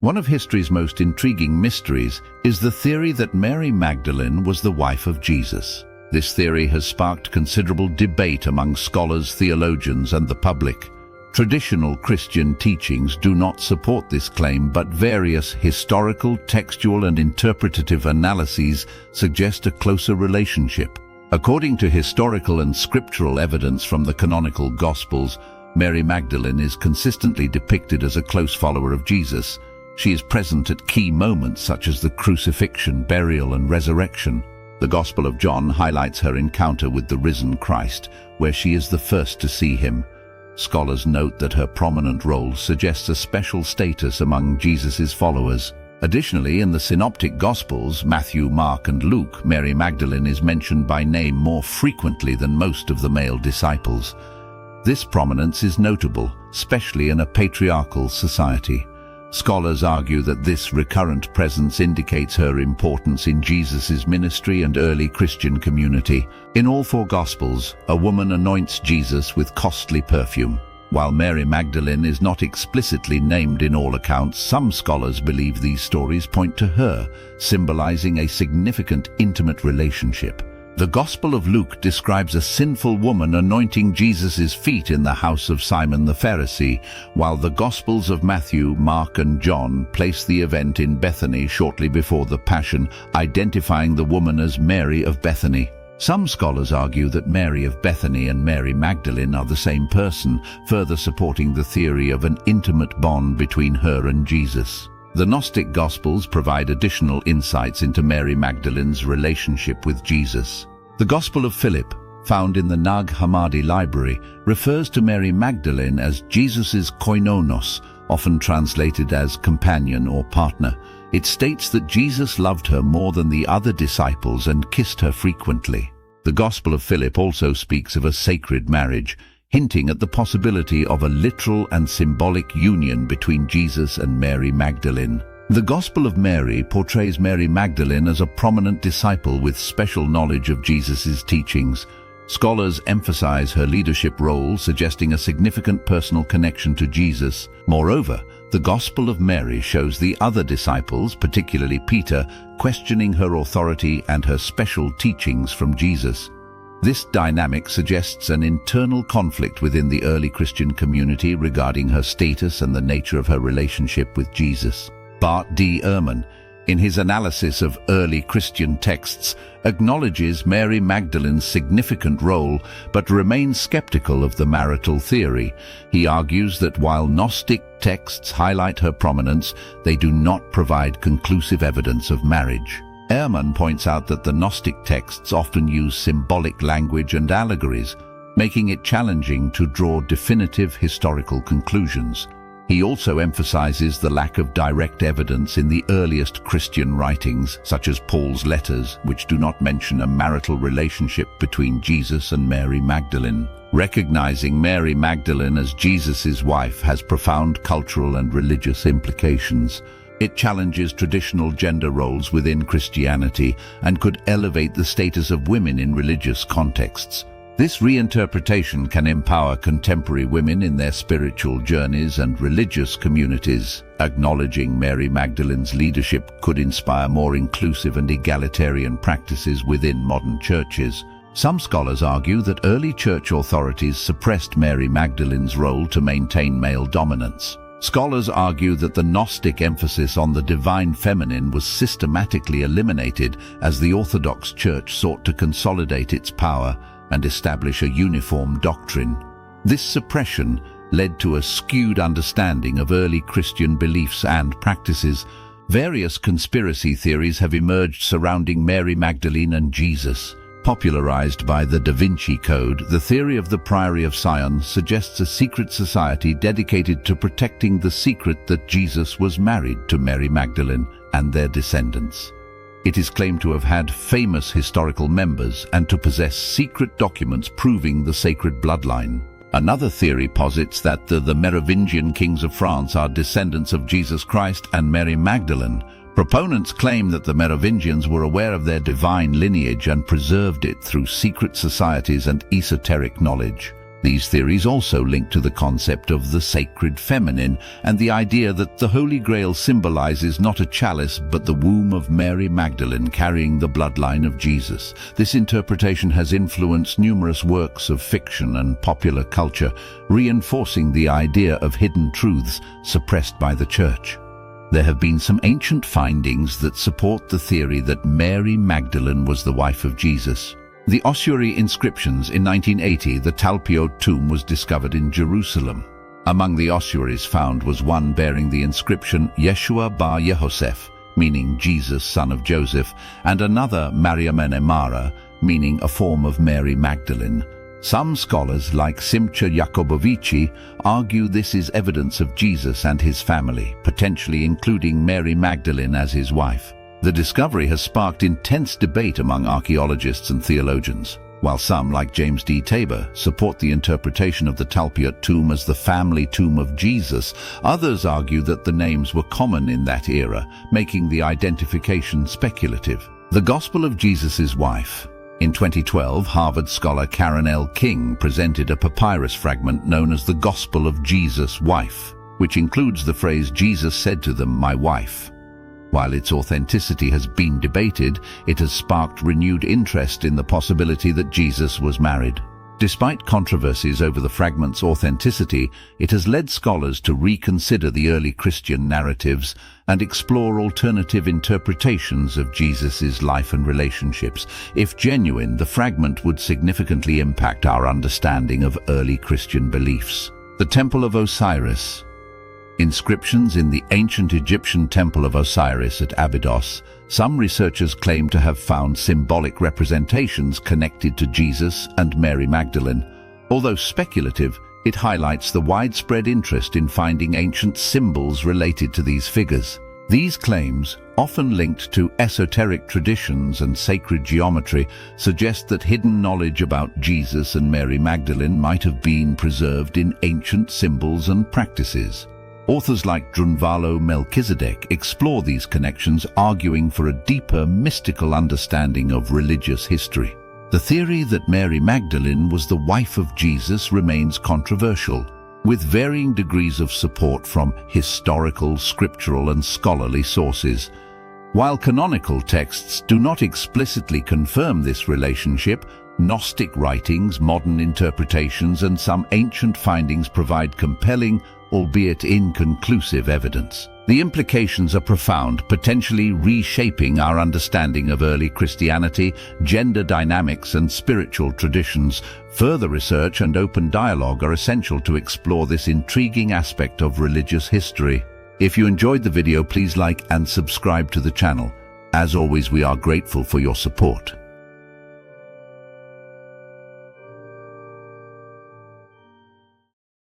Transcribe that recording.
One of history's most intriguing mysteries is the theory that Mary Magdalene was the wife of Jesus. This theory has sparked considerable debate among scholars, theologians, and the public. Traditional Christian teachings do not support this claim, but various historical, textual, and interpretative analyses suggest a closer relationship. According to historical and scriptural evidence from the canonical Gospels, Mary Magdalene is consistently depicted as a close follower of Jesus. She is present at key moments such as the crucifixion, burial, and resurrection. The Gospel of John highlights her encounter with the risen Christ, where she is the first to see him. Scholars note that her prominent role suggests a special status among Jesus' followers. Additionally, in the Synoptic Gospels, Matthew, Mark, and Luke, Mary Magdalene is mentioned by name more frequently than most of the male disciples. This prominence is notable, especially in a patriarchal society. Scholars argue that this recurrent presence indicates her importance in Jesus' ministry and early Christian community. In all four Gospels, a woman anoints Jesus with costly perfume. While Mary Magdalene is not explicitly named in all accounts, some scholars believe these stories point to her, symbolizing a significant intimate relationship. The Gospel of Luke describes a sinful woman anointing Jesus' feet in the house of Simon the Pharisee, while the Gospels of Matthew, Mark, and John place the event in Bethany shortly before the Passion, identifying the woman as Mary of Bethany. Some scholars argue that Mary of Bethany and Mary Magdalene are the same person, further supporting the theory of an intimate bond between her and Jesus. The Gnostic Gospels provide additional insights into Mary Magdalene's relationship with Jesus. The Gospel of Philip, found in the Nag Hammadi library, refers to Mary Magdalene as Jesus's koinonos, often translated as companion or partner. It states that Jesus loved her more than the other disciples and kissed her frequently. The Gospel of Philip also speaks of a sacred marriage, hinting at the possibility of a literal and symbolic union between Jesus and Mary Magdalene. The Gospel of Mary portrays Mary Magdalene as a prominent disciple with special knowledge of Jesus' teachings. Scholars emphasize her leadership role, suggesting a significant personal connection to Jesus. Moreover, the Gospel of Mary shows the other disciples, particularly Peter, questioning her authority and her special teachings from Jesus. This dynamic suggests an internal conflict within the early Christian community regarding her status and the nature of her relationship with Jesus. Bart D. Ehrman, in his analysis of early Christian texts, acknowledges Mary Magdalene's significant role but remains skeptical of the marital theory. He argues that while Gnostic texts highlight her prominence, they do not provide conclusive evidence of marriage. Ehrman points out that the Gnostic texts often use symbolic language and allegories, making it challenging to draw definitive historical conclusions. He also emphasizes the lack of direct evidence in the earliest Christian writings, such as Paul's letters, which do not mention a marital relationship between Jesus and Mary Magdalene. Recognizing Mary Magdalene as Jesus' wife has profound cultural and religious implications. It challenges traditional gender roles within Christianity and could elevate the status of women in religious contexts. This reinterpretation can empower contemporary women in their spiritual journeys and religious communities. Acknowledging Mary Magdalene's leadership could inspire more inclusive and egalitarian practices within modern churches. Some scholars argue that early church authorities suppressed Mary Magdalene's role to maintain male dominance. Scholars argue that the Gnostic emphasis on the divine feminine was systematically eliminated as the Orthodox Church sought to consolidate its power and establish a uniform doctrine. This suppression led to a skewed understanding of early Christian beliefs and practices. Various conspiracy theories have emerged surrounding Mary Magdalene and Jesus. Popularized by the Da Vinci Code, the theory of the Priory of Sion suggests a secret society dedicated to protecting the secret that Jesus was married to Mary Magdalene and their descendants. It is claimed to have had famous historical members and to possess secret documents proving the sacred bloodline. Another theory posits that the Merovingian kings of France are descendants of Jesus Christ and Mary Magdalene. Proponents claim that the Merovingians were aware of their divine lineage and preserved it through secret societies and esoteric knowledge. These theories also link to the concept of the sacred feminine and the idea that the Holy Grail symbolizes not a chalice but the womb of Mary Magdalene carrying the bloodline of Jesus. This interpretation has influenced numerous works of fiction and popular culture, reinforcing the idea of hidden truths suppressed by the Church. There have been some ancient findings that support the theory that Mary Magdalene was the wife of Jesus. The ossuary inscriptions in 1980, the Talpiot tomb was discovered in Jerusalem. Among the ossuaries found was one bearing the inscription Yeshua bar Yehoseph, meaning Jesus, son of Joseph, and another Mariamene Mara, meaning a form of Mary Magdalene. Some scholars, like Simcha Jacobovici, argue this is evidence of Jesus and his family, potentially including Mary Magdalene as his wife. The discovery has sparked intense debate among archaeologists and theologians. While some, like James D. Tabor, support the interpretation of the Talpiot tomb as the family tomb of Jesus, others argue that the names were common in that era, making the identification speculative. The Gospel of Jesus' Wife. In 2012, Harvard scholar Karen L. King presented a papyrus fragment known as the Gospel of Jesus' Wife, which includes the phrase "Jesus said to them, my wife." While its authenticity has been debated, it has sparked renewed interest in the possibility that Jesus was married. Despite controversies over the fragment's authenticity, it has led scholars to reconsider the early Christian narratives and explore alternative interpretations of Jesus' life and relationships. If genuine, the fragment would significantly impact our understanding of early Christian beliefs. The Temple of Osiris. Inscriptions in the ancient Egyptian Temple of Osiris at Abydos. Some researchers claim to have found symbolic representations connected to Jesus and Mary Magdalene. Although speculative, it highlights the widespread interest in finding ancient symbols related to these figures. These claims, often linked to esoteric traditions and sacred geometry, suggest that hidden knowledge about Jesus and Mary Magdalene might have been preserved in ancient symbols and practices. Authors like Drunvalo Melchizedek explore these connections, arguing for a deeper mystical understanding of religious history. The theory that Mary Magdalene was the wife of Jesus remains controversial, with varying degrees of support from historical, scriptural, and scholarly sources. While canonical texts do not explicitly confirm this relationship, Gnostic writings, modern interpretations, and some ancient findings provide compelling, albeit inconclusive evidence. The implications are profound, potentially reshaping our understanding of early Christianity, gender dynamics, and spiritual traditions. Further research and open dialogue are essential to explore this intriguing aspect of religious history. If you enjoyed the video, please like and subscribe to the channel. As always, we are grateful for your support.